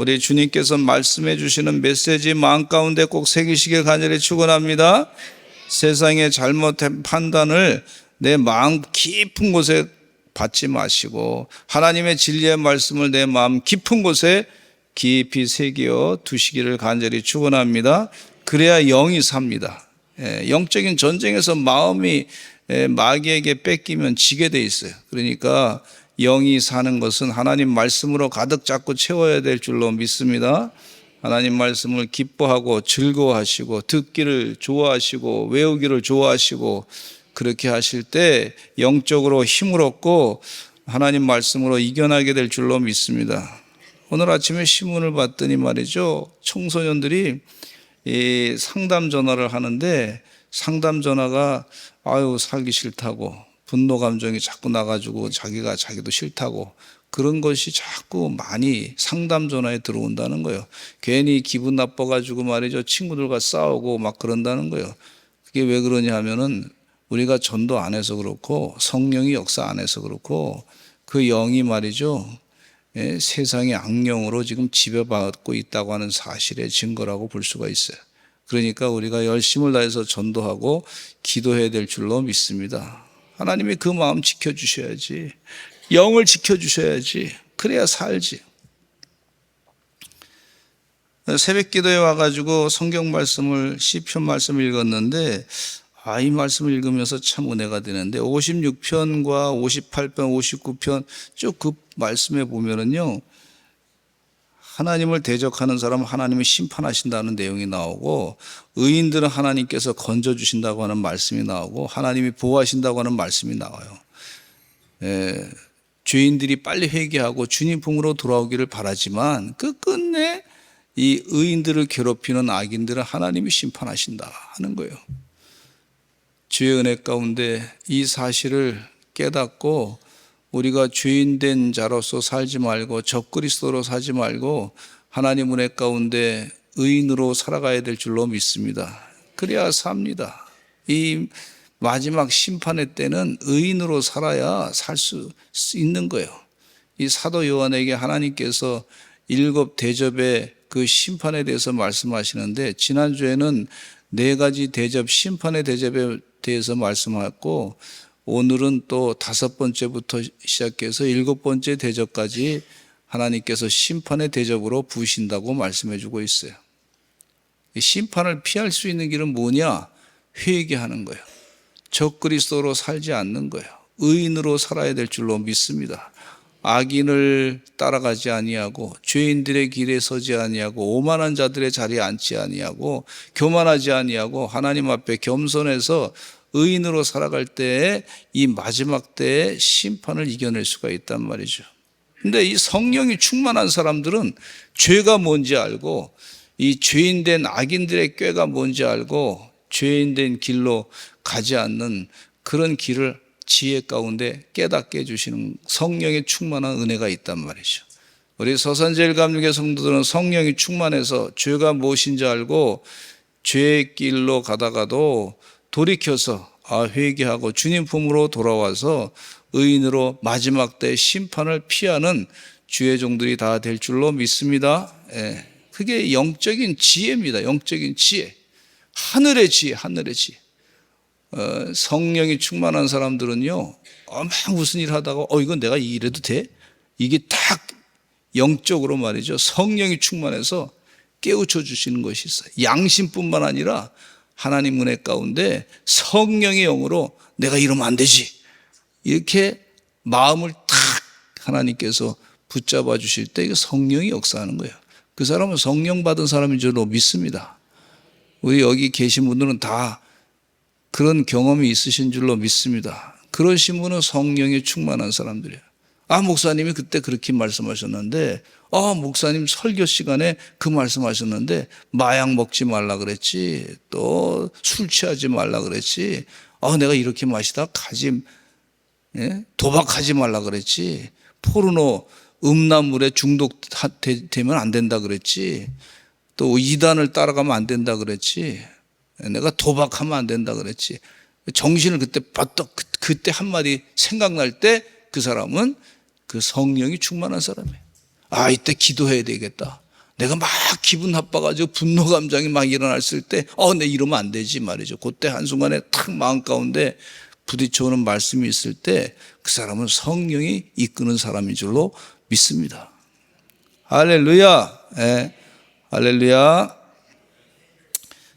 우리 주님께서 말씀해 주시는 메시지 마음 가운데 꼭 새기시길 간절히 축원합니다. 세상의 잘못된 판단을 내 마음 깊은 곳에 받지 마시고 하나님의 진리의 말씀을 내 마음 깊은 곳에 깊이 새겨 두시기를 간절히 축원합니다. 그래야 영이 삽니다. 영적인 전쟁에서 마음이 마귀에게 뺏기면 지게 돼 있어요. 그러니까 영이 사는 것은 하나님 말씀으로 가득 잡고 채워야 될 줄로 믿습니다. 하나님 말씀을 기뻐하고 즐거워하시고 듣기를 좋아하시고 외우기를 좋아하시고 그렇게 하실 때 영적으로 힘을 얻고 하나님 말씀으로 이겨나게 될 줄로 믿습니다. 오늘 아침에 신문을 봤더니 말이죠, 청소년들이 이 상담 전화를 하는데 상담 전화가 살기 싫다고 분노 감정이 자꾸 나가지고 자기도 싫다고 그런 것이 자꾸 많이 상담 전화에 들어온다는 거예요. 괜히 기분 나빠가지고 말이죠, 친구들과 싸우고 막 그런다는 거예요. 그게 왜 그러냐 하면은 우리가 전도 안 해서 그렇고 성령이 역사 안 해서 그렇고 그 영이 말이죠, 세상의 악령으로 지금 지배받고 있다고 하는 사실의 증거라고 볼 수가 있어요. 그러니까 우리가 열심을 다해서 전도하고 기도해야 될 줄로 믿습니다. 하나님이 그 마음 지켜주셔야지, 영을 지켜주셔야지, 그래야 살지. 새벽 기도에 와가지고 성경 말씀을 시편 말씀을 읽었는데 이 말씀을 읽으면서 참 은혜가 되는데 56편과 58편, 59편 쭉 그 말씀에 보면은요, 하나님을 대적하는 사람은 하나님이 심판하신다는 내용이 나오고 의인들은 하나님께서 건져주신다고 하는 말씀이 나오고 하나님이 보호하신다고 하는 말씀이 나와요. 죄인들이 빨리 회개하고 주님 품으로 돌아오기를 바라지만 끝끝내 이 의인들을 괴롭히는 악인들은 하나님이 심판하신다 하는 거예요. 주의 은혜 가운데 이 사실을 깨닫고 우리가 죄인된 자로서 살지 말고 적그리스도로 살지 말고 하나님 은혜 가운데 의인으로 살아가야 될 줄로 믿습니다. 그래야 삽니다. 이 마지막 심판의 때는 의인으로 살아야 살 수 있는 거예요. 이 사도 요한에게 하나님께서 7 대접의 그 심판에 대해서 말씀하시는데 지난주에는 4가지 대접, 심판의 대접에 대해서 말씀하셨고 오늘은 또 5번째부터 시작해서 7번째 대접까지 하나님께서 심판의 대접으로 부으신다고 말씀해 주고 있어요. 심판을 피할 수 있는 길은 뭐냐? 회개하는 거예요. 적그리스도로 살지 않는 거예요. 의인으로 살아야 될 줄로 믿습니다. 악인을 따라가지 아니하고 죄인들의 길에 서지 아니하고 오만한 자들의 자리에 앉지 아니하고 교만하지 아니하고 하나님 앞에 겸손해서 의인으로 살아갈 때에 이 마지막 때의 심판을 이겨낼 수가 있단 말이죠. 근데 이 성령이 충만한 사람들은 죄가 뭔지 알고 이 죄인된 악인들의 꾀가 뭔지 알고 죄인된 길로 가지 않는 그런 길을 지혜 가운데 깨닫게 해주시는 성령의 충만한 은혜가 있단 말이죠. 우리 서산제일감리교 성도들은 성령이 충만해서 죄가 무엇인지 알고 죄의 길로 가다가도 돌이켜서 회개하고 주님 품으로 돌아와서 의인으로 마지막 때 심판을 피하는 주의 종들이 다 될 줄로 믿습니다. 그게 영적인 지혜입니다. 영적인 지혜. 하늘의 지혜, 하늘의 지혜. 성령이 충만한 사람들은요, 막 무슨 일 하다가 이건 내가 이래도 돼? 이게 딱 영적으로 말이죠, 성령이 충만해서 깨우쳐 주시는 것이 있어요. 양심뿐만 아니라 하나님 은혜 가운데 성령의 영으로 내가 이러면 안 되지, 이렇게 마음을 탁 하나님께서 붙잡아 주실 때 성령이 역사하는 거예요. 그 사람은 성령 받은 사람인 줄로 믿습니다. 우리 여기 계신 분들은 다 그런 경험이 있으신 줄로 믿습니다. 그러신 분은 성령이 충만한 사람들이에요. 목사님이 그때 그렇게 말씀하셨는데, 목사님 설교 시간에 그 말씀하셨는데 마약 먹지 말라 그랬지, 또 술 취하지 말라 그랬지, 내가 이렇게 마시다 도박하지 말라 그랬지, 포르노 음란물에 중독되면 안 된다 그랬지, 또 이단을 따라가면 안 된다 그랬지, 내가 도박하면 안 된다 그랬지. 정신을 그때 바짝 그때 한마디 생각날 때 그 사람은 그 성령이 충만한 사람이에요. 이때 기도해야 되겠다. 내가 막 기분 나빠가지고 분노 감정이 막 일어났을 때 내 이러면 안 되지 말이죠. 그때 한순간에 탁 마음 가운데 부딪혀오는 말씀이 있을 때 그 사람은 성령이 이끄는 사람인 줄로 믿습니다. 할렐루야. 네. 할렐루야.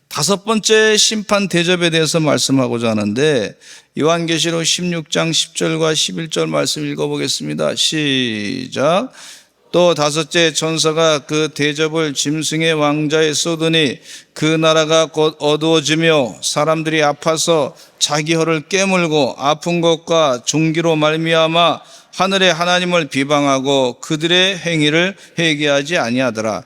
다섯 번째 심판 대접에 대해서 말씀하고자 하는데 요한계시록 16장 10절과 11절 말씀 읽어보겠습니다. 시작. 또 다섯째 천사가 그 대접을 짐승의 왕자에 쏟으니 그 나라가 곧 어두워지며 사람들이 아파서 자기 혀를 깨물고 아픈 것과 중기로 말미암아 하늘의 하나님을 비방하고 그들의 행위를 회개하지 아니하더라.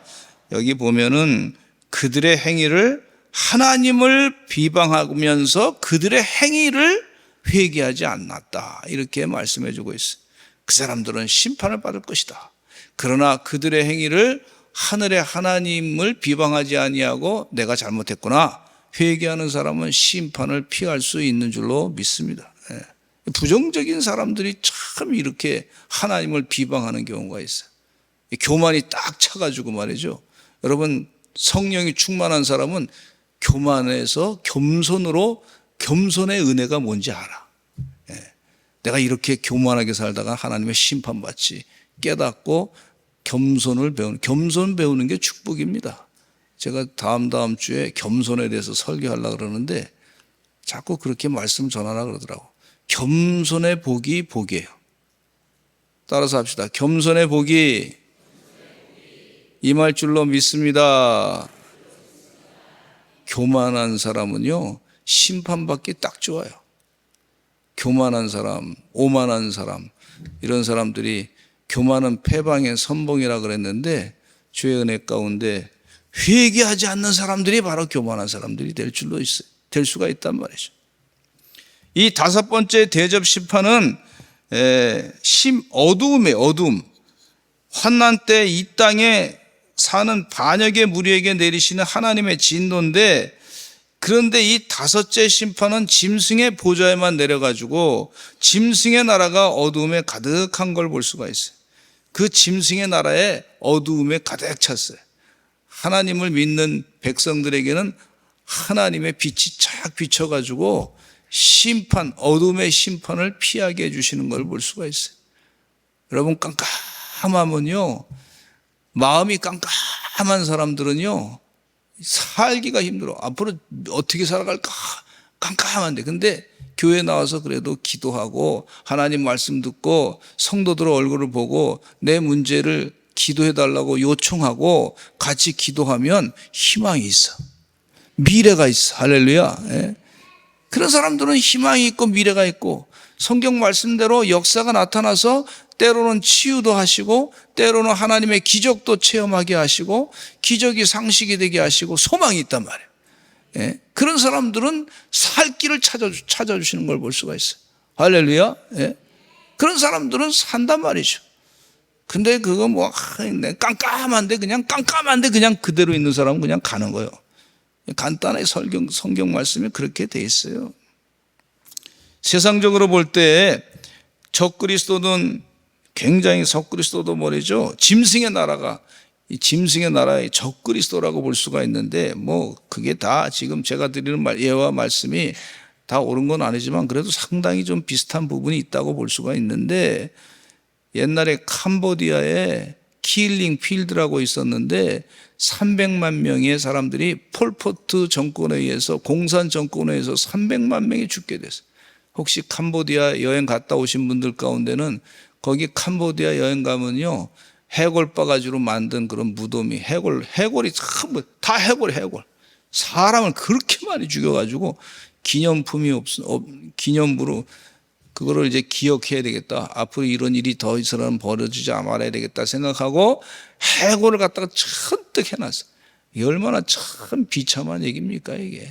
여기 보면은 그들의 행위를 하나님을 비방하면서 그들의 행위를 회개하지 않았다. 이렇게 말씀해 주고 있어요. 그 사람들은 심판을 받을 것이다. 그러나 그들의 행위를 하늘의 하나님을 비방하지 아니하고 내가 잘못했구나 회개하는 사람은 심판을 피할 수 있는 줄로 믿습니다. 부정적인 사람들이 참 이렇게 하나님을 비방하는 경우가 있어요. 교만이 딱 차가지고 말이죠. 여러분 성령이 충만한 사람은 교만에서 겸손의 은혜가 뭔지 알아. 내가 이렇게 교만하게 살다가 하나님의 심판받지 깨닫고 겸손 배우는 게 축복입니다. 제가 다음 주에 겸손에 대해서 설교하려고 그러는데 자꾸 그렇게 말씀 전하라 그러더라고. 겸손의 복이 복이에요. 따라서 합시다. 겸손의 복이 임할 줄로 믿습니다. 교만한 사람은요 심판받기 딱 좋아요. 교만한 사람, 오만한 사람 이런 사람들이 교만은 패방의 선봉이라 그랬는데 주의 은혜 가운데 회개하지 않는 사람들이 바로 교만한 사람들이 될 줄로 있어요. 될 수가 있단 말이죠. 이 다섯 번째 대접 심판은 어두움이에요. 어두움. 환난 때 이 땅에 사는 반역의 무리에게 내리시는 하나님의 진노인데 그런데 이 다섯째 심판은 짐승의 보좌에만 내려가지고 짐승의 나라가 어두움에 가득한 걸 볼 수가 있어요. 그 짐승의 나라에 어두움에 가득 찼어요. 하나님을 믿는 백성들에게는 하나님의 빛이 쫙 비춰가지고 어두움의 심판을 피하게 해주시는 걸 볼 수가 있어요. 여러분 깜깜하면요 마음이 깜깜한 사람들은요 살기가 힘들어. 앞으로 어떻게 살아갈까 깜깜한데 근데 교회 나와서 그래도 기도하고 하나님 말씀 듣고 성도들 얼굴을 보고 내 문제를 기도해 달라고 요청하고 같이 기도하면 희망이 있어. 미래가 있어. 할렐루야. 그런 사람들은 희망이 있고 미래가 있고 성경 말씀대로 역사가 나타나서 때로는 치유도 하시고 때로는 하나님의 기적도 체험하게 하시고 기적이 상식이 되게 하시고 소망이 있단 말이에요. 그런 사람들은 살 길을 찾아주시는 걸 볼 수가 있어요. 할렐루야. 그런 사람들은 산단 말이죠. 근데 그거 깜깜한데 그냥 그대로 있는 사람은 그냥 가는 거예요. 간단하게 성경 말씀이 그렇게 돼 있어요. 세상적으로 볼 때 적그리스도는 굉장히 적그리스도도 말이죠. 짐승의 나라가 이 짐승의 나라의 적그리스도라고 볼 수가 있는데 그게 다 지금 제가 드리는 예와 말씀이 다 옳은 건 아니지만 그래도 상당히 좀 비슷한 부분이 있다고 볼 수가 있는데 옛날에 캄보디아에 킬링 필드라고 있었는데 300만 명의 사람들이 폴포트 정권에 의해서 공산 정권에 의해서 300만 명이 죽게 됐어요. 혹시 캄보디아 여행 갔다 오신 분들 가운데는 거기 캄보디아 여행 가면요 해골 바가지로 만든 그런 무덤이 해골이 다 해골 사람을 그렇게 많이 죽여가지고 기념부로 그거를 이제 기억해야 되겠다. 앞으로 이런 일이 더 이상은 벌어지지 말아야 되겠다 생각하고 해골을 갖다가 천뜩 해놨어. 이게 얼마나 참 비참한 얘기입니까 이게.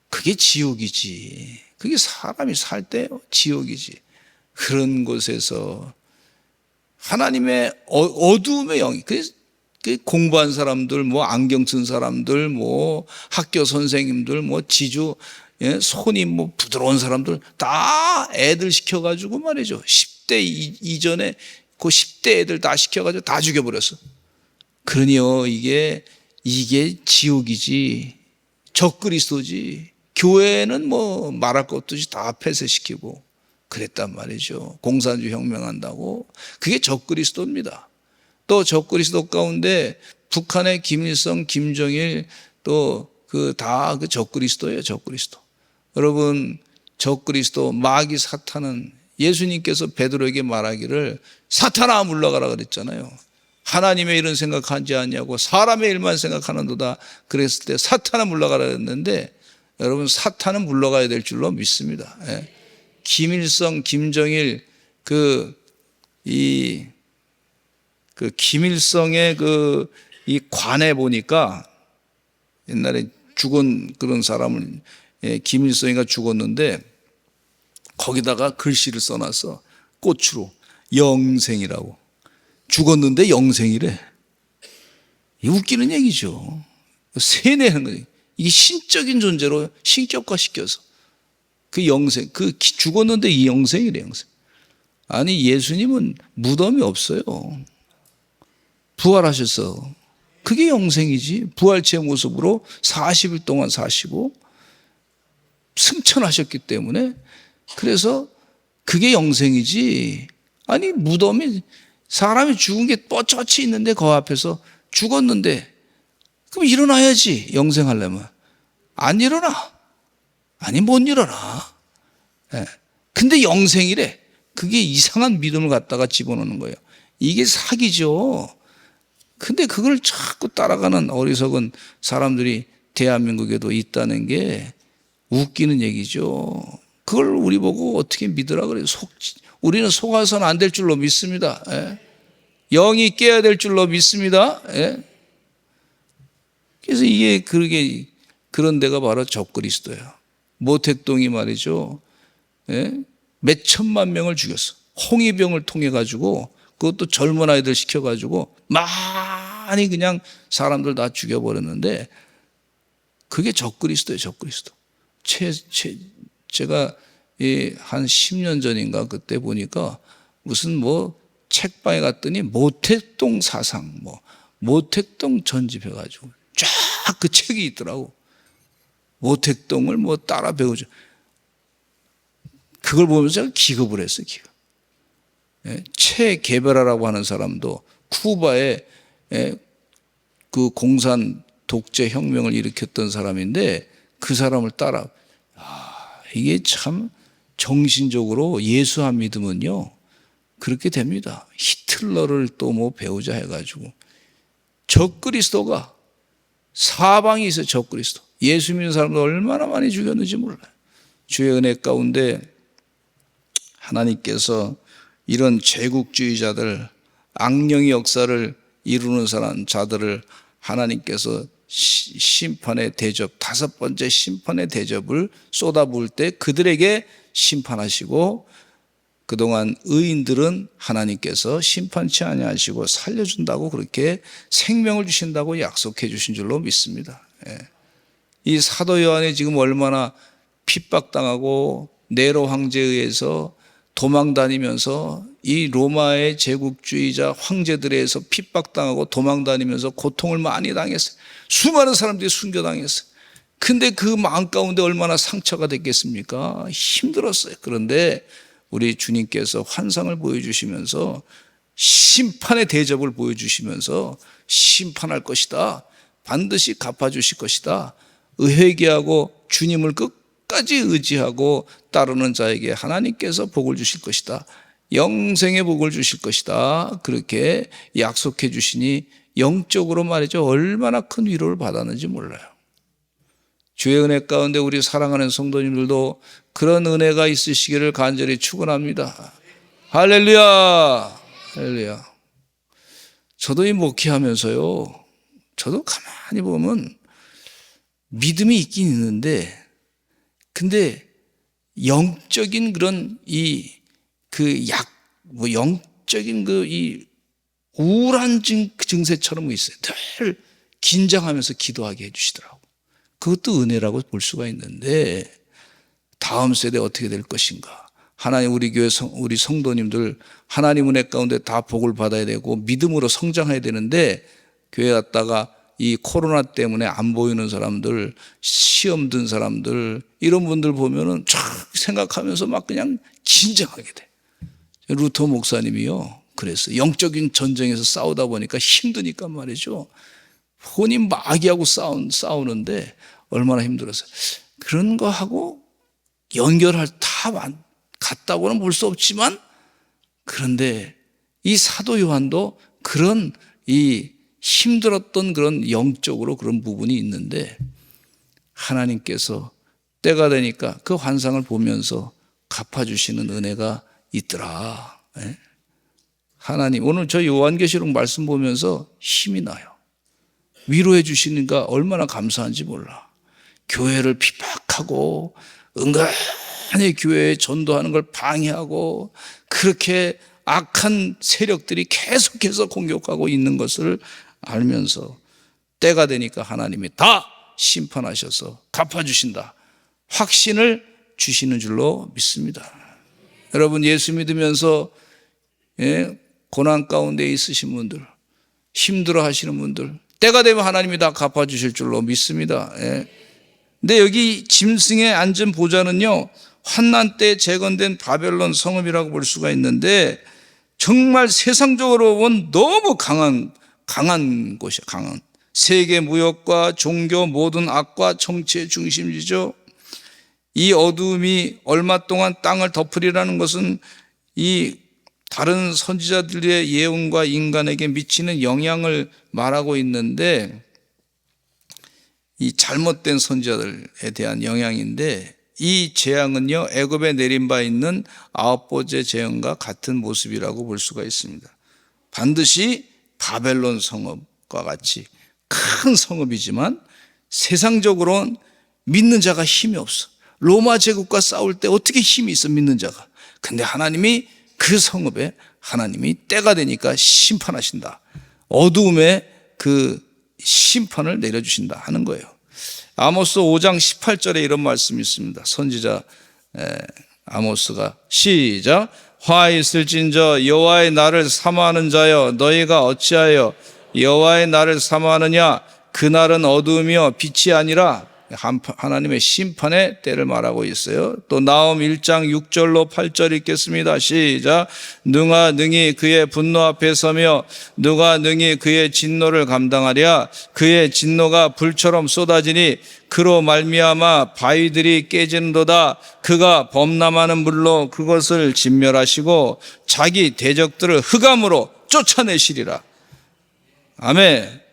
그게 지옥이지. 그게 사람이 살 때 지옥이지. 그런 곳에서 하나님의 어두움의 영이 공부한 사람들, 안경 쓴 사람들, 학교 선생님들, 지주, 손이 부드러운 사람들 다 애들 시켜가지고 말이죠. 10대 이전에 그 10대 애들 다 시켜가지고 다 죽여버렸어. 그러니요, 이게 지옥이지, 적그리스도지. 교회는 뭐 말할 것 없이 다 폐쇄시키고 그랬단 말이죠. 공산주의 혁명한다고. 그게 적그리스도입니다. 또 적그리스도 가운데 북한의 김일성, 김정일 또 다 그 적그리스도예요, 적그리스도. 여러분, 적그리스도 마귀 사탄은 예수님께서 베드로에게 말하기를 사탄아 물러가라 그랬잖아요. 하나님의 일은 생각하지 않냐고 사람의 일만 생각하는도다 그랬을 때 사탄아 물러가라 그랬는데, 여러분, 사탄은 물러가야 될 줄로 믿습니다. 예. 김일성, 김정일 김일성의 이 관에 보니까 옛날에 죽은 그런 사람을, 김일성이가 죽었는데 거기다가 글씨를 써놨어. 꽃으로 영생이라고. 죽었는데 영생이래. 이 웃기는 얘기죠. 세뇌하는 거예요. 이게 신적인 존재로 신격화 시켜서 그 영생, 죽었는데 이 영생이래, 영생. 아니, 예수님은 무덤이 없어요. 부활하셔서 그게 영생이지. 부활체의 모습으로 40일 동안 사시고 승천하셨기 때문에, 그래서 그게 영생이지. 아니, 무덤이, 사람이 죽은 게 뻣뻣이 있는데 그 앞에서 죽었는데 그럼 일어나야지, 영생하려면. 안 일어나. 아니, 못 일어나. 예. 근데 영생이래. 그게 이상한 믿음을 갖다가 집어넣는 거예요. 이게 사기죠. 근데 그걸 자꾸 따라가는 어리석은 사람들이 대한민국에도 있다는 게 웃기는 얘기죠. 그걸 우리 보고 어떻게 믿으라 그래요. 우리는 속아서는 안 될 줄로 믿습니다. 예. 영이 깨야 될 줄로 믿습니다. 예. 그래서 이게 그런 데가 바로 적그리스도예요. 모택동이 말이죠. 예? 몇 천만 명을 죽였어. 홍위병을 통해 가지고, 그것도 젊은 아이들 시켜 가지고 많이 그냥 사람들 다 죽여버렸는데, 그게 적그리스도예요, 적그리스도. 제가 한 10년 전인가 그때 보니까 무슨 뭐 책방에 갔더니 모택동 사상, 모택동 전집해가지고 쫙 그 책이 있더라고. 모택동을 뭐 따라 배우죠. 그걸 보면서 제가 기겁을 했어요, 기겁. 체 게베라라고 하는 사람도 쿠바에 그 공산 독재 혁명을 일으켰던 사람인데, 그 사람을 따라, 이게 참 정신적으로 예수한 믿음은요, 그렇게 됩니다. 히틀러를 또 뭐 배우자 해가지고. 적그리스도가 사방이 있어요, 적그리스도. 예수 믿는 사람도 얼마나 많이 죽였는지 몰라요. 주의 은혜 가운데 하나님께서 이런 제국주의자들, 악령의 역사를 이루는 자들을 하나님께서 심판의 대접, 5번째 심판의 대접을 쏟아부을 때 그들에게 심판하시고, 그동안 의인들은 하나님께서 심판치 아니하시고 살려준다고, 그렇게 생명을 주신다고 약속해 주신 줄로 믿습니다. 이 사도 요한이 지금 얼마나 핍박당하고 네로 황제에 의해서 도망다니면서, 이 로마의 제국주의자 황제들에 의해서 핍박당하고 도망다니면서 고통을 많이 당했어요. 수많은 사람들이 순교당했어요. 근데 그 마음 가운데 얼마나 상처가 됐겠습니까? 힘들었어요. 그런데 우리 주님께서 환상을 보여주시면서 심판의 대접을 보여주시면서 심판할 것이다, 반드시 갚아주실 것이다, 회개하고 주님을 끝까지 의지하고 따르는 자에게 하나님께서 복을 주실 것이다, 영생의 복을 주실 것이다, 그렇게 약속해 주시니 영적으로 말이죠, 얼마나 큰 위로를 받았는지 몰라요. 주의 은혜 가운데 우리 사랑하는 성도님들도 그런 은혜가 있으시기를 간절히 축원합니다. 할렐루야, 할렐루야. 저도 이 목회하면서요, 저도 가만히 보면 믿음이 있긴 있는데, 근데 영적인 그런 영적인 이 우울한 증세처럼 있어요. 늘 긴장하면서 기도하게 해주시더라고요. 그것도 은혜라고 볼 수가 있는데, 다음 세대 어떻게 될 것인가. 하나님, 우리 교회 우리 성도님들 하나님 은혜 가운데 다 복을 받아야 되고 믿음으로 성장해야 되는데, 교회 갔다가 이 코로나 때문에 안 보이는 사람들, 시험 든 사람들, 이런 분들 보면은 쫙 생각하면서 막 그냥 긴장하게 돼. 루터 목사님이요, 그래서 영적인 전쟁에서 싸우다 보니까 힘드니까 말이죠. 혼인 마귀하고 싸우는데 얼마나 힘들었어요. 그런 거 하고 연결할 다 같다고는 볼 수 없지만, 그런데 이 사도 요한도 그런 이 힘들었던 그런 영적으로 그런 부분이 있는데, 하나님께서 때가 되니까 그 환상을 보면서 갚아주시는 은혜가 있더라. 하나님, 오늘 저 요한계시록 말씀 보면서 힘이 나요. 위로해 주시니까 얼마나 감사한지 몰라. 교회를 핍박하고 은근히 교회에 전도하는 걸 방해하고 그렇게 악한 세력들이 계속해서 공격하고 있는 것을 알면서 때가 되니까 하나님이 다 심판하셔서 갚아주신다, 확신을 주시는 줄로 믿습니다. 여러분, 예수 믿으면서 고난 가운데 있으신 분들, 힘들어 하시는 분들, 때가 되면 하나님이 다 갚아주실 줄로 믿습니다. 근데 여기 짐승의 앉은 보좌는요, 환난 때 재건된 바벨론 성읍이라고 볼 수가 있는데, 정말 세상적으로 보면 너무 강한 곳이야. 강한 세계 무역과 종교 모든 악과 정치의 중심지죠. 이 어두움이 얼마 동안 땅을 덮으리라는 것은 이 다른 선지자들의 예언과 인간에게 미치는 영향을 말하고 있는데, 이 잘못된 선지자들에 대한 영향인데, 이 재앙은요, 애굽에 내린 바 있는 9번째 재앙과 같은 모습이라고 볼 수가 있습니다. 반드시 바벨론 성읍과 같이 큰 성읍이지만 세상적으로는 믿는 자가 힘이 없어. 로마 제국과 싸울 때 어떻게 힘이 있어, 믿는 자가. 근데 하나님이 그 성읍에 하나님이 때가 되니까 심판하신다. 어두움에 그 심판을 내려주신다 하는 거예요. 아모스 5장 18절에 이런 말씀이 있습니다. 선지자 아모스가 시작. 화 있을진저 여호와의 날을 사모하는 자여, 너희가 어찌하여 여호와의 날을 사모하느냐. 그날은 어두움이요 빛이 아니라 하나님의 심판의 때를 말하고 있어요. 또 나홈 1장 6절로 8절 읽겠습니다. 시작. 누가 능히 그의 분노 앞에 서며 누가 능히 그의 진노를 감당하랴. 그의 진노가 불처럼 쏟아지니 그로 말미암아 바위들이 깨지는도다. 그가 범람하는 물로 그것을 진멸하시고 자기 대적들을 흑암으로 쫓아내시리라. 아멘.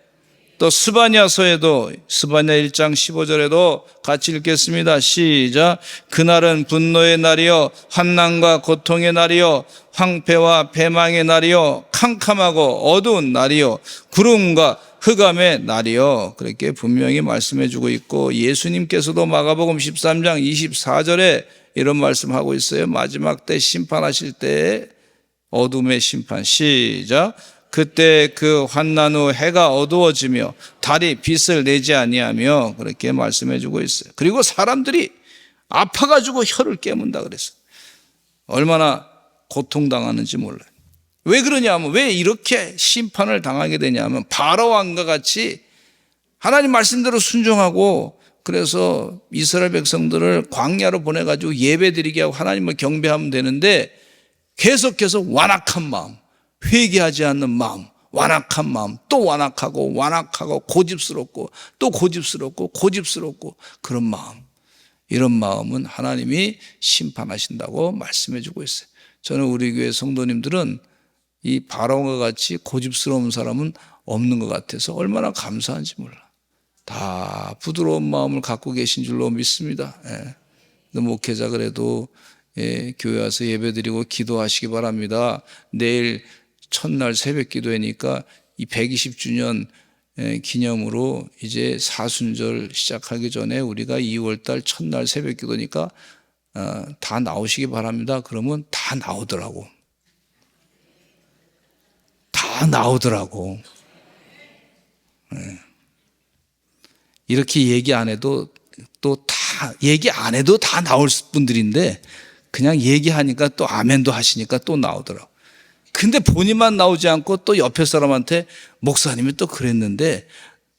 또 스바냐서에도 스바냐 1장 15절에도 같이 읽겠습니다. 시작. 그날은 분노의 날이요 환난과 고통의 날이요 황폐와 패망의 날이요 캄캄하고 어두운 날이요 구름과 흑암의 날이요. 그렇게 분명히 말씀해 주고 있고, 예수님께서도 마가복음 13장 24절에 이런 말씀하고 있어요. 마지막 때 심판하실 때 어둠의 심판. 시작. 그때 그 환난 후 해가 어두워지며 달이 빛을 내지 아니하며, 그렇게 말씀해 주고 있어요. 그리고 사람들이 아파가지고 혀를 깨문다 그랬어요. 얼마나 고통당하는지 몰라요. 왜 그러냐면, 왜 이렇게 심판을 당하게 되냐면, 바로 왕과 같이 하나님 말씀대로 순종하고, 그래서 이스라엘 백성들을 광야로 보내가지고 예배드리게 하고 하나님을 경배하면 되는데, 계속해서 완악한 마음, 회개하지 않는 마음, 완악한 마음, 또 완악하고 완악하고 고집스럽고 또 고집스럽고 고집스럽고 그런 마음, 이런 마음은 하나님이 심판하신다고 말씀해 주고 있어요. 저는 우리 교회 성도님들은 이 바로와 같이 고집스러운 사람은 없는 것 같아서 얼마나 감사한지 몰라. 다 부드러운 마음을 갖고 계신 줄로 믿습니다. 목회자 그래도 교회 와서 예배드리고 기도하시기 바랍니다. 내일 첫날 새벽 기도회니까 이 120주년 기념으로 이제 사순절 시작하기 전에 우리가 2월달 첫날 새벽 기도니까 다 나오시기 바랍니다. 그러면 다 나오더라고. 다 나오더라고. 이렇게 얘기 안 해도 또 다 얘기 안 해도 다 나올 분들인데, 그냥 얘기하니까 또 아멘도 하시니까 또 나오더라고. 근데 본인만 나오지 않고 또 옆에 사람한테 목사님이 또 그랬는데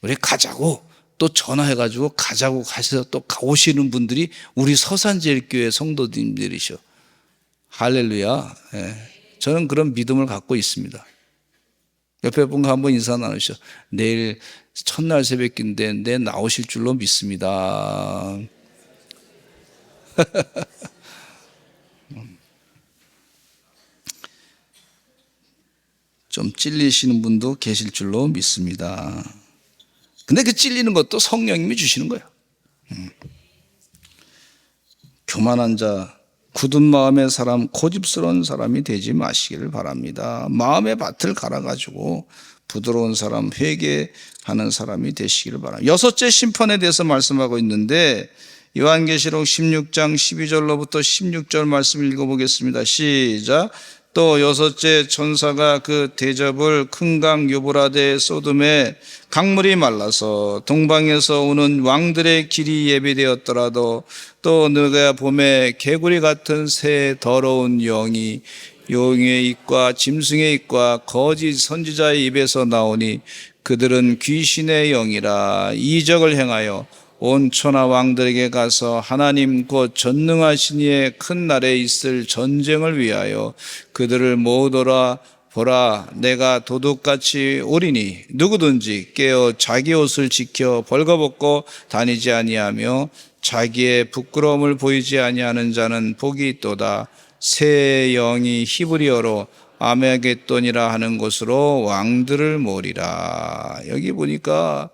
우리 가자고 또 전화해가지고 가자고 가셔서 또 오시는 분들이 우리 서산제일교회 성도님들이셔. 할렐루야. 예. 저는 그런 믿음을 갖고 있습니다. 옆에 분과 한번 인사 나누셔. 내일 첫날 새벽인데 내 나오실 줄로 믿습니다. 좀 찔리시는 분도 계실 줄로 믿습니다. 근데 그 찔리는 것도 성령님이 주시는 거예요. 교만한 자, 굳은 마음의 사람, 고집스러운 사람이 되지 마시기를 바랍니다. 마음의 밭을 갈아가지고 부드러운 사람, 회개하는 사람이 되시기를 바랍니다. 여섯째 심판에 대해서 말씀하고 있는데 요한계시록 16장 12절로부터 16절 말씀 읽어보겠습니다. 시작. 또 여섯째 천사가 그 대접을 큰 강 유브라데 소돔에 강물이 말라서 동방에서 오는 왕들의 길이 예비되었더라도 또 너가 봄에 개구리 같은 새 더러운 영이 용의 입과 짐승의 입과 거짓 선지자의 입에서 나오니 그들은 귀신의 영이라 이적을 행하여 온 천하 왕들에게 가서 하나님 곧 전능하신 이의 큰 날에 있을 전쟁을 위하여 그들을 모으더라. 보라, 내가 도둑같이 오리니 누구든지 깨어 자기 옷을 지켜 벌거벗고 다니지 아니하며 자기의 부끄러움을 보이지 아니하는 자는 복이 있도다. 새 영이 히브리어로 아메게돈이라 하는 곳으로 왕들을 모으리라. 여기 보니까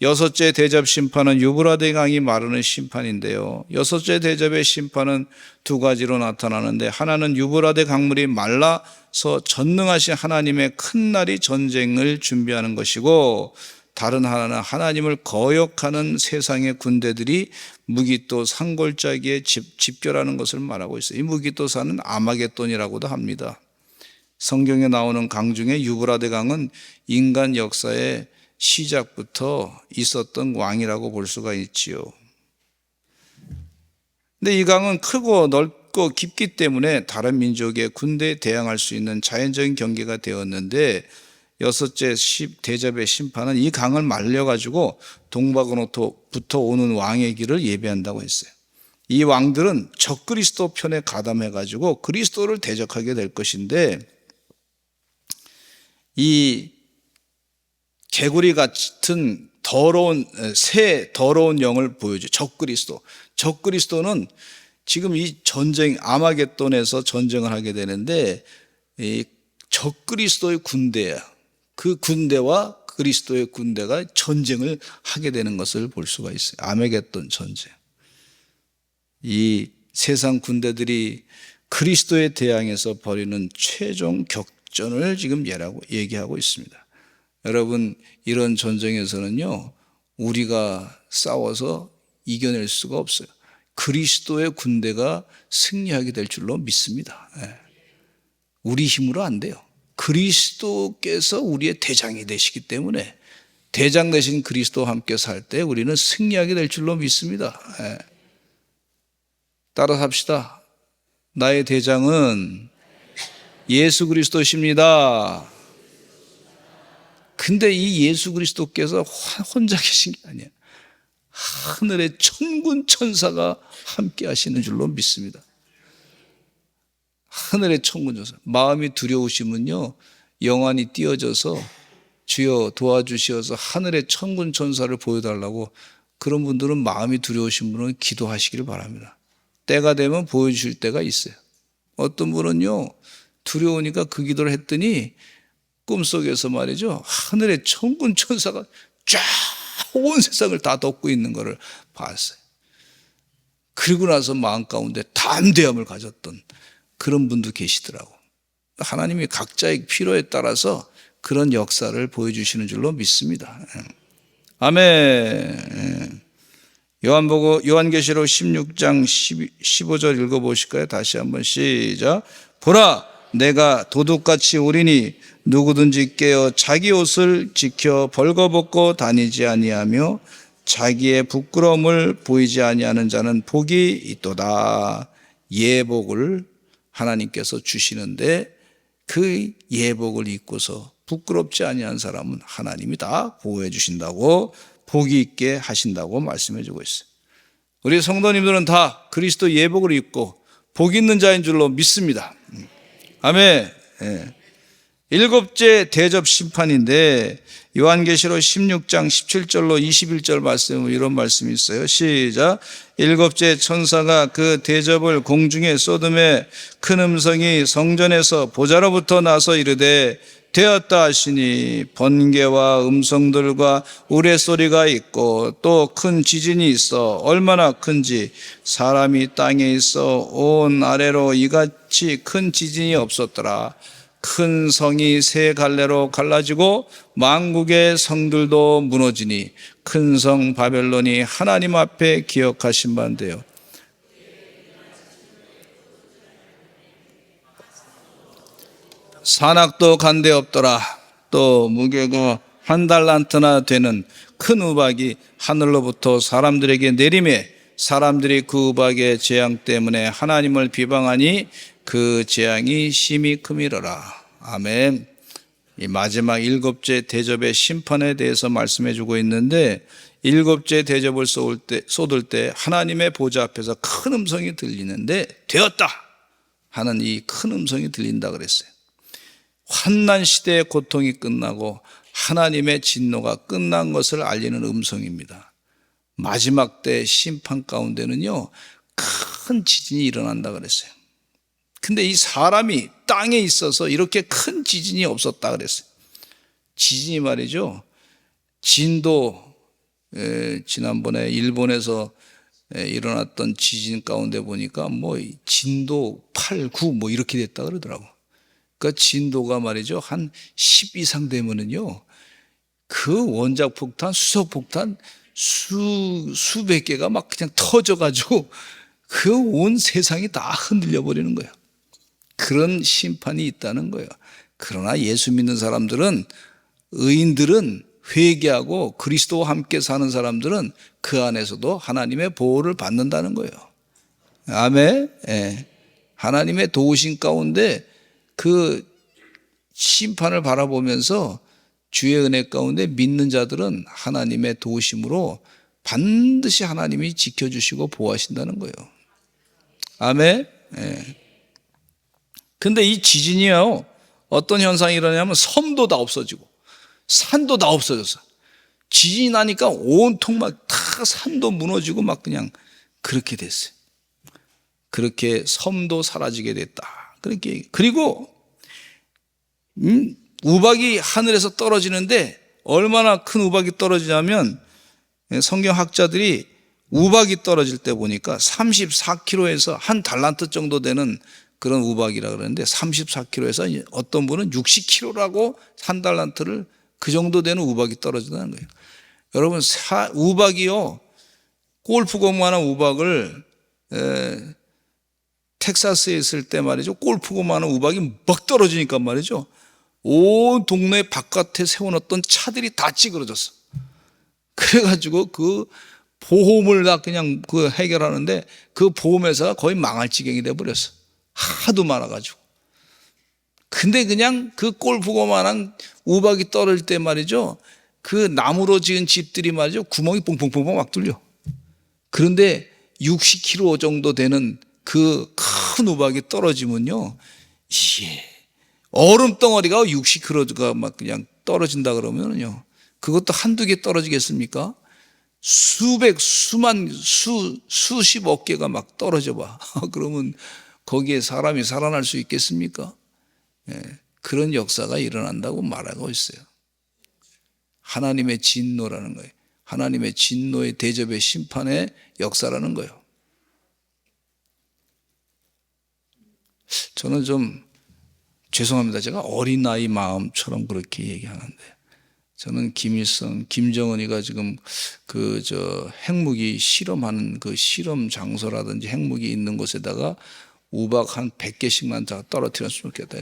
여섯째 대접 심판은 유브라데 강이 마르는 심판인데요. 여섯째 대접의 심판은 두 가지로 나타나는데 하나는 유브라데 강물이 말라서 전능하신 하나님의 큰 날이 전쟁을 준비하는 것이고 다른 하나는 하나님을 거역하는 세상의 군대들이 무기또 산골짜기에 집결하는 것을 말하고 있어요. 이 무기또산은 아마겟돈이라고도 합니다. 성경에 나오는 강 중에 유브라데 강은 인간 역사의 시작부터 있었던 왕이라고 볼 수가 있지요. 근데 이 강은 크고 넓고 깊기 때문에 다른 민족의 군대에 대항할 수 있는 자연적인 경계가 되었는데 여섯째 대접의 심판은 이 강을 말려가지고 동방으로부터 오는 왕의 길을 예비한다고 했어요. 이 왕들은 적그리스도 편에 가담해가지고 그리스도를 대적하게 될 것인데 이 개구리 같은 새 더러운 영을 보여줘. 적그리스도는 지금 이 전쟁 아마겟돈에서 전쟁을 하게 되는데 이 적그리스도의 군대야. 그 군대와 그리스도의 군대가 전쟁을 하게 되는 것을 볼 수가 있어요. 아마겟돈 전쟁. 이 세상 군대들이 그리스도에 대항해서 벌이는 최종 격전을 지금 얘기하고 있습니다. 여러분, 이런 전쟁에서는요, 우리가 싸워서 이겨낼 수가 없어요. 그리스도의 군대가 승리하게 될 줄로 믿습니다. 우리 힘으로 안 돼요. 그리스도께서 우리의 대장이 되시기 때문에 대장 되신 그리스도와 함께 살 때 우리는 승리하게 될 줄로 믿습니다. 따라 합시다. 나의 대장은 예수 그리스도십니다. 근데 이 예수 그리스도께서 혼자 계신 게 아니에요. 하늘의 천군 천사가 함께 하시는 줄로 믿습니다. 하늘의 천군 천사. 마음이 두려우시면요, 영안이 띄어져서 주여 도와주시어서 하늘의 천군 천사를 보여달라고, 그런 분들은 마음이 두려우신 분은 기도하시기를 바랍니다. 때가 되면 보여주실 때가 있어요. 어떤 분은요, 두려우니까 그 기도를 했더니 꿈속에서 말이죠, 하늘의 천군 천사가 쫙 온 세상을 다 덮고 있는 것을 봤어요. 그리고 나서 마음 가운데 담대함을 가졌던 그런 분도 계시더라고. 하나님이 각자의 필요에 따라서 그런 역사를 보여주시는 줄로 믿습니다. 아멘. 요한계시록 16장 15절 읽어보실까요? 다시 한번 시작. 보라, 내가 도둑같이 오리니 누구든지 깨어 자기 옷을 지켜 벌거벗고 다니지 아니하며 자기의 부끄러움을 보이지 아니하는 자는 복이 있도다. 예복을 하나님께서 주시는데 그 예복을 입고서 부끄럽지 아니한 사람은 하나님이 다 보호해 주신다고, 복이 있게 하신다고 말씀해 주고 있어요. 우리 성도님들은 다 그리스도 예복을 입고 복 있는 자인 줄로 믿습니다. 아멘. 예. 일곱째 대접 심판인데 요한계시록 16장 17절로 21절 말씀, 이런 말씀이 있어요. 시작. 일곱째 천사가 그 대접을 공중에 쏟음에 큰 음성이 성전에서 보좌로부터 나서 이르되 되었다 하시니 번개와 음성들과 우레소리가 있고 또 큰 지진이 있어 얼마나 큰지 사람이 땅에 있어 온 아래로 이같이 큰 지진이 없었더라. 큰 성이 세 갈래로 갈라지고 만국의 성들도 무너지니 큰 성 바벨론이 하나님 앞에 기억하신 바인데요. 산악도 간데 없더라. 또 무게가 1달란트나 되는 큰 우박이 하늘로부터 사람들에게 내림에 사람들이 그 우박의 재앙 때문에 하나님을 비방하니 그 재앙이 심히 크미러라. 아멘. 이 마지막 일곱째 대접의 심판에 대해서 말씀해 주고 있는데, 일곱째 대접을 쏟을 때 하나님의 보좌 앞에서 큰 음성이 들리는데 되었다 하는 이 큰 음성이 들린다 그랬어요. 환난 시대의 고통이 끝나고 하나님의 진노가 끝난 것을 알리는 음성입니다. 마지막 때 심판 가운데는요, 큰 지진이 일어난다 그랬어요. 근데 이 사람이 땅에 있어서 이렇게 큰 지진이 없었다 그랬어요. 지진이 말이죠, 진도, 지난번에 일본에서 일어났던 지진 가운데 보니까 뭐 진도 8, 9 뭐 이렇게 됐다 그러더라고. 그러니까 진도가 말이죠, 한 10 이상 되면은요, 그 원작 폭탄, 수소 폭탄 수백 개가 막 그냥 터져가지고 그 온 세상이 다 흔들려 버리는 거예요. 그런 심판이 있다는 거예요. 그러나 예수 믿는 사람들은, 의인들은, 회개하고 그리스도와 함께 사는 사람들은 그 안에서도 하나님의 보호를 받는다는 거예요. 아멘. 예. 하나님의 도우심 가운데 그 심판을 바라보면서 주의 은혜 가운데 믿는 자들은 하나님의 도우심으로 반드시 하나님이 지켜주시고 보호하신다는 거예요. 아멘. 예. 근데 이 지진이요, 어떤 현상이 일어나냐면 섬도 다 없어지고 산도 다 없어졌어. 지진이 나니까 온통 막 다 산도 무너지고 막 그냥 그렇게 됐어요. 그렇게 섬도 사라지게 됐다. 그렇게. 그리고 우박이 하늘에서 떨어지는데 얼마나 큰 우박이 떨어지냐면, 성경학자들이 우박이 떨어질 때 보니까 34kg에서 1달란트 정도 되는 그런 우박이라 그러는데, 34kg에서 어떤 분은 60kg라고 1달란트를 그 정도 되는 우박이 떨어진다는 거예요. 여러분, 우박이요, 골프공만한 우박을 텍사스에 있을 때 말이죠, 골프공만한 우박이 막 떨어지니까 말이죠, 온 동네 바깥에 세워놨던 차들이 다 찌그러졌어. 그래가지고 그 보험을 다 그냥 그 해결하는데 그 보험회사가 거의 망할 지경이 돼버렸어. 하도 많아가지고. 근데 그냥 그 골프공만한 우박이 떨어질 때 말이죠, 그 나무로 지은 집들이 말이죠, 구멍이 뽕뽕뽕뽕 막 뚫려. 그런데 60kg 정도 되는 그 큰 우박이 떨어지면요, 이게 얼음 덩어리가 60kg가 막 그냥 떨어진다 그러면요, 그것도 한두 개 떨어지겠습니까? 수십억 개가 막 떨어져 봐. 그러면 거기에 사람이 살아날 수 있겠습니까? 예, 그런 역사가 일어난다고 말하고 있어요. 하나님의 진노라는 거예요. 하나님의 진노의 대접의 심판의 역사라는 거예요. 저는 좀 죄송합니다. 제가 어린아이 마음처럼 그렇게 얘기하는데, 저는 김일성, 김정은이가 지금 핵무기 실험하는 그 실험 장소라든지 핵무기 있는 곳에다가 우박 한 100개씩만 다 떨어뜨렸으면 좋겠다.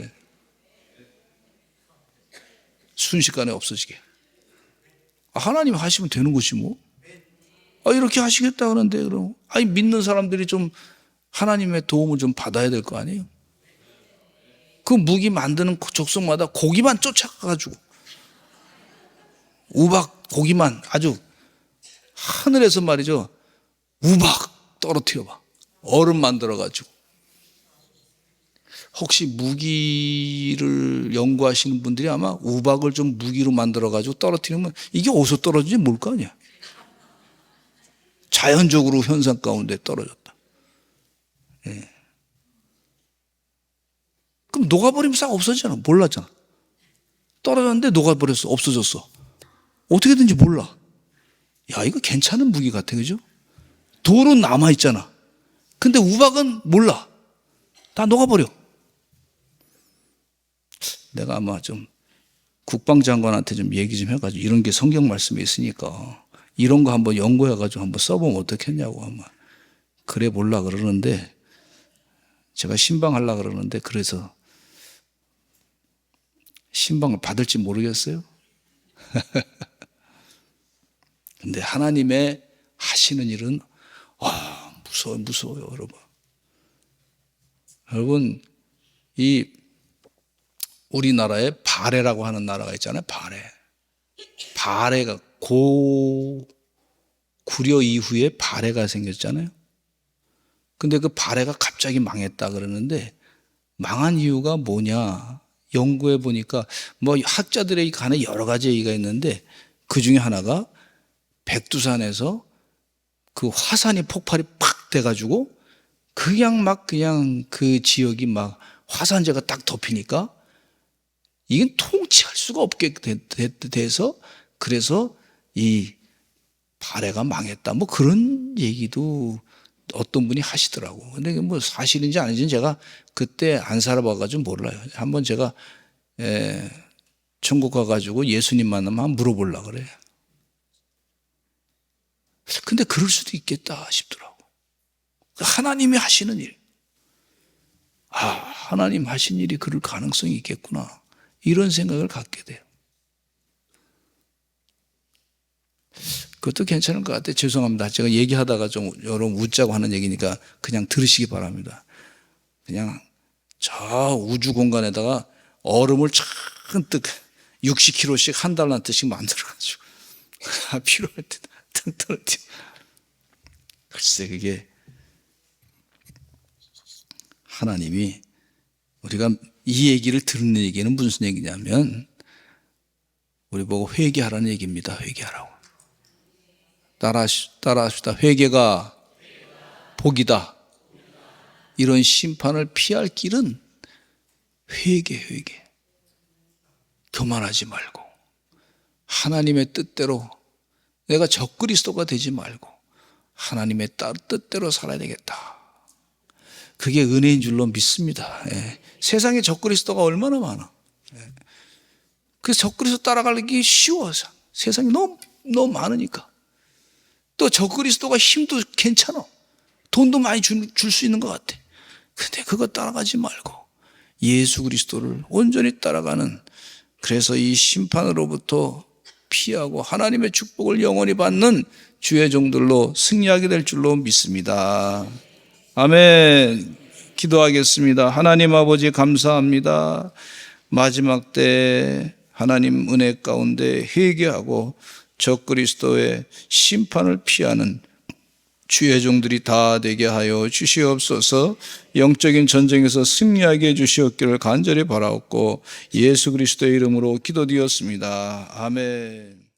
순식간에 없어지게. 하나님 하시면 되는 것이 뭐. 이렇게 하시겠다 그러는데, 그럼. 믿는 사람들이 좀 하나님의 도움을 좀 받아야 될 거 아니에요? 그 무기 만드는 족속마다 고기만 쫓아가가지고 우박 고기만 아주 하늘에서 말이죠, 우박 떨어뜨려봐. 얼음 만들어가지고. 혹시 무기를 연구하시는 분들이 아마 우박을 좀 무기로 만들어가지고 떨어뜨리면 이게 어디서 떨어지는지 모를 거 아니야. 자연적으로 현상 가운데 떨어졌다. 예. 그럼 녹아버리면 싹 없어지잖아. 몰랐잖아. 떨어졌는데 녹아버렸어. 없어졌어. 어떻게 된지 몰라. 야, 이거 괜찮은 무기 같아. 그죠? 돌은 남아있잖아. 근데 우박은 몰라. 다 녹아버려. 내가 아마 좀 국방장관한테 좀 얘기 좀 해가지고 이런 게 성경 말씀에 있으니까 이런 거 한번 연구해가지고 한번 써보면 어떻겠냐고 아마 그래 보려고 그러는데, 제가 신방하려고 그러는데, 그래서 신방을 받을지 모르겠어요. 근데 하나님의 하시는 일은 무서워요 여러분. 여러분, 이 우리나라에 바레라고 하는 나라가 있잖아요. 바레가 구려 이후에 바레가 생겼잖아요. 근데 그 바레가 갑자기 망했다 그러는데, 망한 이유가 뭐냐 연구해 보니까 뭐 학자들에 간에 여러 가지 얘기가 있는데, 그 중에 하나가 백두산에서 그 화산이 폭발이 팍 돼가지고 그냥 그 지역이 막 화산재가 딱 덮이니까 이건 통치할 수가 없게 돼서, 그래서 이 바레가 망했다 뭐 그런 얘기도 어떤 분이 하시더라고. 근데 뭐 사실인지 아닌지는 제가 그때 안 살아봐가지고 몰라요. 한번 제가 천국 가가지고 예수님 만나면 한번 물어보려고 그래요. 근데 그럴 수도 있겠다 싶더라고. 하나님이 하시는 일, 하나님 하신 일이 그럴 가능성이 있겠구나, 이런 생각을 갖게 돼요. 그것도 괜찮을 것 같아요. 죄송합니다. 제가 얘기하다가 좀 여러분 웃자고 하는 얘기니까 그냥 들으시기 바랍니다. 그냥 저 우주 공간에다가 얼음을 잔뜩 60kg씩 한 달란트씩 만들어가지고 필요할 때 탁 떨어뜨려. 글쎄, 그게 하나님이, 우리가 이 얘기를 듣는 얘기는 무슨 얘기냐면 우리 보고 회개하라는 얘기입니다. 회개하라고. 따라합시다. 회개가 복이다. 이런 심판을 피할 길은 회개. 교만하지 말고 하나님의 뜻대로, 내가 적그리스도가 되지 말고 하나님의 뜻대로 살아야 되겠다. 그게 은혜인 줄로 믿습니다. 세상에 적그리스도가 얼마나 많아. 그 적그리스도 따라가기 쉬워서, 세상이 너무 많으니까. 또 적그리스도가 힘도 괜찮아. 돈도 많이 줄 수 있는 것 같아. 근데 그거 따라가지 말고 예수 그리스도를 온전히 따라가는, 그래서 이 심판으로부터 피하고 하나님의 축복을 영원히 받는 주의 종들로 승리하게 될 줄로 믿습니다. 아멘. 기도하겠습니다. 하나님 아버지, 감사합니다. 마지막 때 하나님 은혜 가운데 회개하고 적그리스도의 심판을 피하는 주의 종들이 다 되게 하여 주시옵소서. 영적인 전쟁에서 승리하게 해주시옵기를 간절히 바라옵고 예수 그리스도의 이름으로 기도드렸습니다. 아멘.